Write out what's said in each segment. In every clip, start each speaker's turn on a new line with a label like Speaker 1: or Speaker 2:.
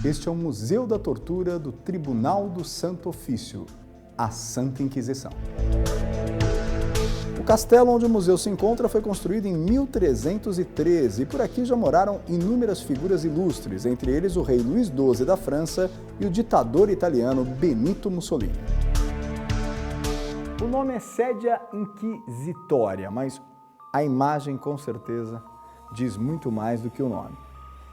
Speaker 1: Este é o Museu da Tortura do Tribunal do Santo Ofício, a Santa Inquisição. O castelo onde o museu se encontra foi construído em 1313 e por aqui já moraram inúmeras figuras ilustres, entre eles o rei Luís XII da França e o ditador italiano Benito Mussolini. O nome é Sedia Inquisitória, mas a imagem com certeza diz muito mais do que o nome.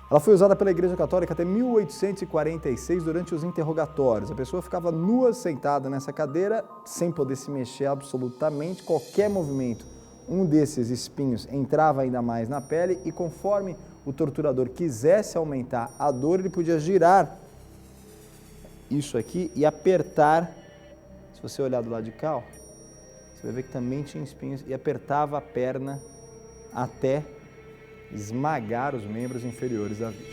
Speaker 1: Ela foi usada pela Igreja Católica até 1846 durante os interrogatórios. A pessoa ficava nua sentada nessa cadeira, sem poder se mexer absolutamente. Qualquer movimento, um desses espinhos entrava ainda mais na pele e conforme o torturador quisesse aumentar a dor, ele podia girar isso aqui e apertar. Se você olhar do lado de cá, ó, você vai ver que também tinha espinhos e apertava a perna até esmagar os membros inferiores da vítima.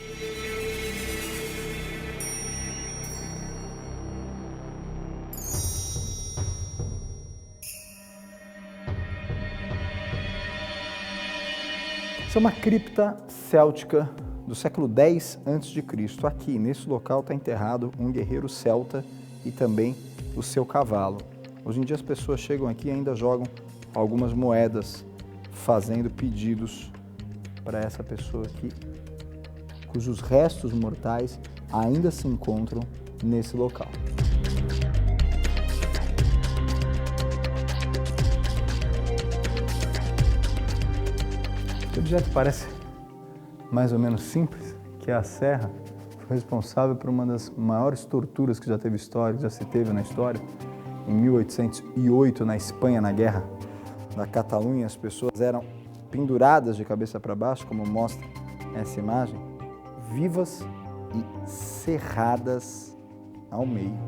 Speaker 1: Essa é uma cripta céltica do século X a.C. Aqui, nesse local, está enterrado um guerreiro celta e também o seu cavalo. Hoje em dia as pessoas chegam aqui e ainda jogam algumas moedas, fazendo pedidos para essa pessoa aqui, cujos restos mortais ainda se encontram nesse local. O objeto parece mais ou menos simples, que é a serra, foi responsável por uma das maiores torturas que já se teve na história. Em 1808, na Espanha, na Guerra da Catalunha, as pessoas eram penduradas de cabeça para baixo, como mostra essa imagem, vivas e serradas ao meio.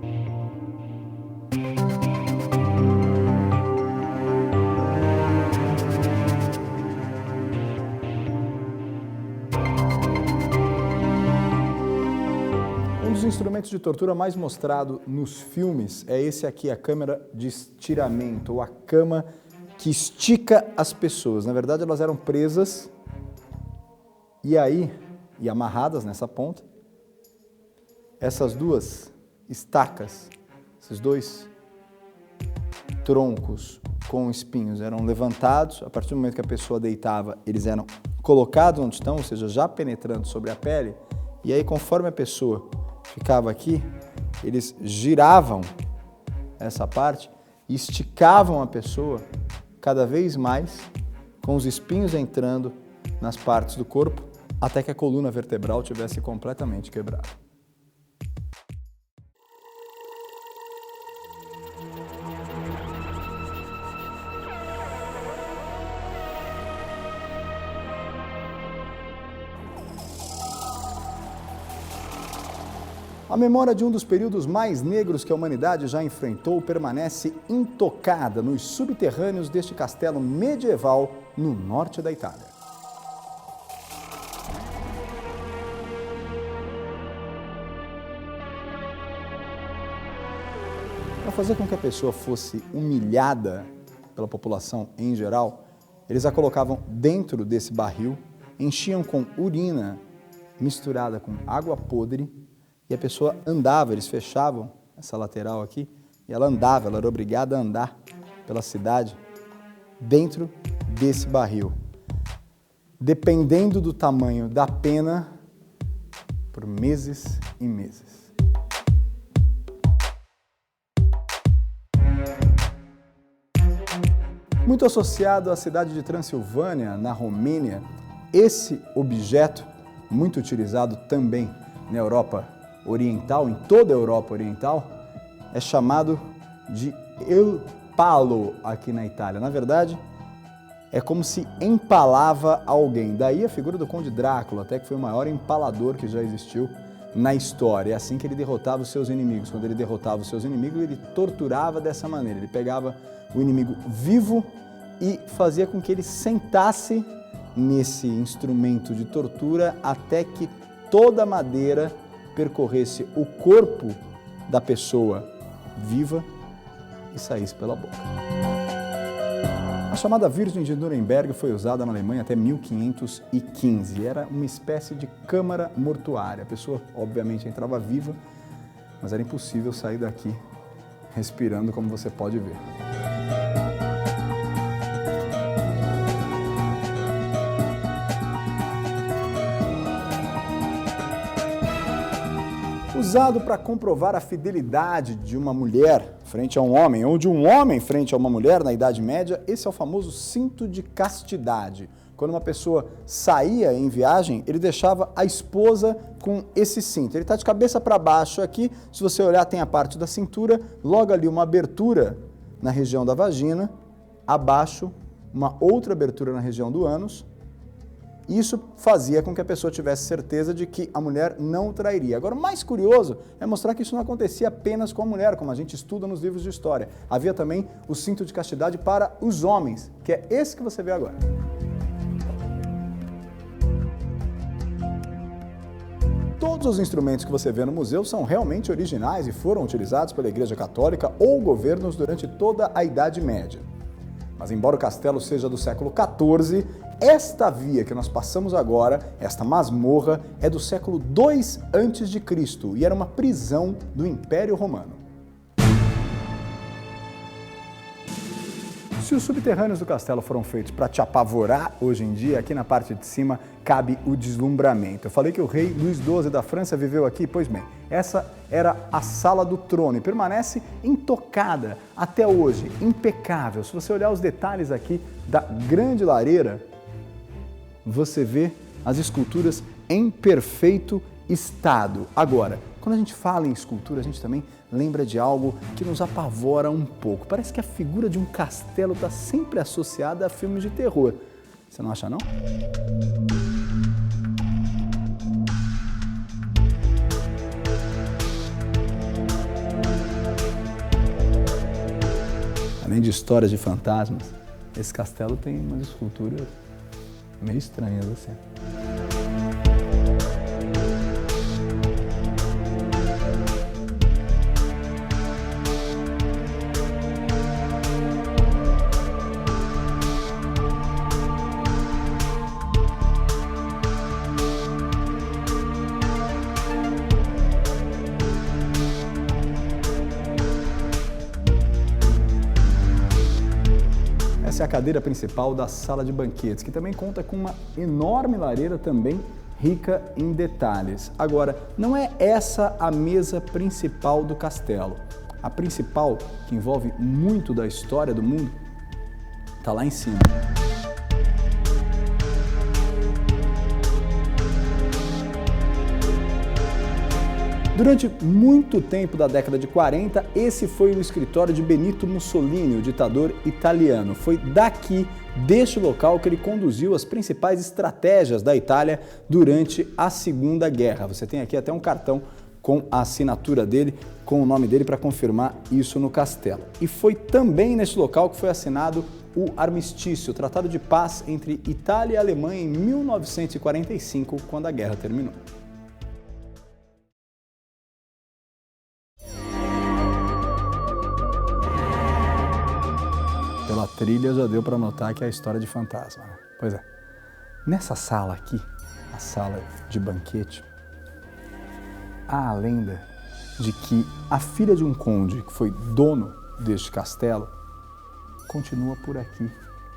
Speaker 1: Um dos instrumentos de tortura mais mostrado nos filmes é esse aqui, a câmara de estiramento, ou a cama que estica as pessoas. Na verdade, elas eram presas e amarradas nessa ponta. Essas duas estacas, esses dois troncos com espinhos eram levantados. A partir do momento que a pessoa deitava, eles eram colocados onde estão, ou seja, já penetrando sobre a pele. E aí, conforme a pessoa ficava aqui, eles giravam essa parte e esticavam a pessoa cada vez mais, com os espinhos entrando nas partes do corpo, até que a coluna vertebral tivesse completamente quebrada. A memória de um dos períodos mais negros que a humanidade já enfrentou permanece intocada nos subterrâneos deste castelo medieval no norte da Itália. Para fazer com que a pessoa fosse humilhada pela população em geral, eles a colocavam dentro desse barril, enchiam com urina misturada com água podre, e a pessoa andava, eles fechavam essa lateral aqui, e ela andava, ela era obrigada a andar pela cidade dentro desse barril. Dependendo do tamanho da pena, por meses e meses. Muito associado à cidade de Transilvânia, na Romênia, esse objeto, muito utilizado também na Europa Oriental, em toda a Europa Oriental, é chamado de il palo aqui na Itália. Na verdade, é como se empalava alguém. Daí a figura do Conde Drácula, até que foi o maior empalador que já existiu na história. É assim que ele derrotava os seus inimigos. Quando ele derrotava os seus inimigos, ele torturava dessa maneira. Ele pegava o inimigo vivo e fazia com que ele sentasse nesse instrumento de tortura até que toda a madeira percorresse o corpo da pessoa viva e saísse pela boca. A chamada Virgem de Nuremberg foi usada na Alemanha até 1515. Era uma espécie de câmara mortuária. A pessoa, obviamente, entrava viva, mas era impossível sair daqui respirando, como você pode ver. Usado para comprovar a fidelidade de uma mulher frente a um homem ou de um homem frente a uma mulher na Idade Média, esse é o famoso cinto de castidade. Quando uma pessoa saía em viagem, ele deixava a esposa com esse cinto. Ele está de cabeça para baixo aqui, se você olhar tem a parte da cintura, logo ali uma abertura na região da vagina, abaixo uma outra abertura na região do ânus. Isso fazia com que a pessoa tivesse certeza de que a mulher não o trairia. Agora, o mais curioso é mostrar que isso não acontecia apenas com a mulher, como a gente estuda nos livros de história. Havia também o cinto de castidade para os homens, que é esse que você vê agora. Todos os instrumentos que você vê no museu são realmente originais e foram utilizados pela Igreja Católica ou governos durante toda a Idade Média. Mas embora o castelo seja do século XIV, esta via que nós passamos agora, esta masmorra, é do século II a.C. e era uma prisão do Império Romano. Se os subterrâneos do castelo foram feitos para te apavorar, hoje em dia, aqui na parte de cima, cabe o deslumbramento. Eu falei que o rei Luís XII da França viveu aqui, pois bem, essa era a sala do trono e permanece intocada até hoje, impecável. Se você olhar os detalhes aqui da grande lareira, você vê as esculturas em perfeito estado. Agora, quando a gente fala em escultura, a gente também lembra de algo que nos apavora um pouco. Parece que a figura de um castelo está sempre associada a filmes de terror. Você não acha, não? Além de histórias de fantasmas, esse castelo tem umas esculturas meio estranhas assim. Essa é a cadeira principal da sala de banquetes, que também conta com uma enorme lareira também rica em detalhes. Agora, não é essa a mesa principal do castelo. A principal, que envolve muito da história do mundo, está lá em cima. Durante muito tempo da década de 40, esse foi o escritório de Benito Mussolini, o ditador italiano. Foi daqui, deste local, que ele conduziu as principais estratégias da Itália durante a Segunda Guerra. Você tem aqui até um cartão com a assinatura dele, com o nome dele, para confirmar isso no castelo. E foi também neste local que foi assinado o armistício, o Tratado de Paz entre Itália e Alemanha em 1945, quando a guerra terminou. Pela trilha já deu para notar que é a história de fantasma, né? Pois é, nessa sala aqui, a sala de banquete, há a lenda de que a filha de um conde que foi dono deste castelo continua por aqui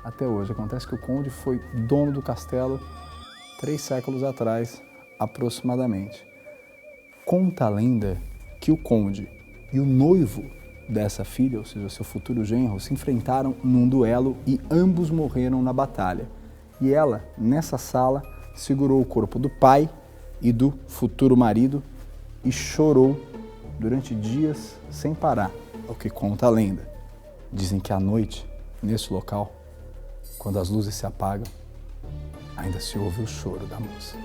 Speaker 1: até hoje. Acontece que o conde foi dono do castelo 3 séculos atrás, aproximadamente. Conta a lenda que o conde e o noivo dessa filha, ou seja, seu futuro genro, se enfrentaram num duelo e ambos morreram na batalha. E ela, nessa sala, segurou o corpo do pai e do futuro marido e chorou durante dias sem parar, é o que conta a lenda. Dizem que à noite, nesse local, quando as luzes se apagam, ainda se ouve o choro da moça.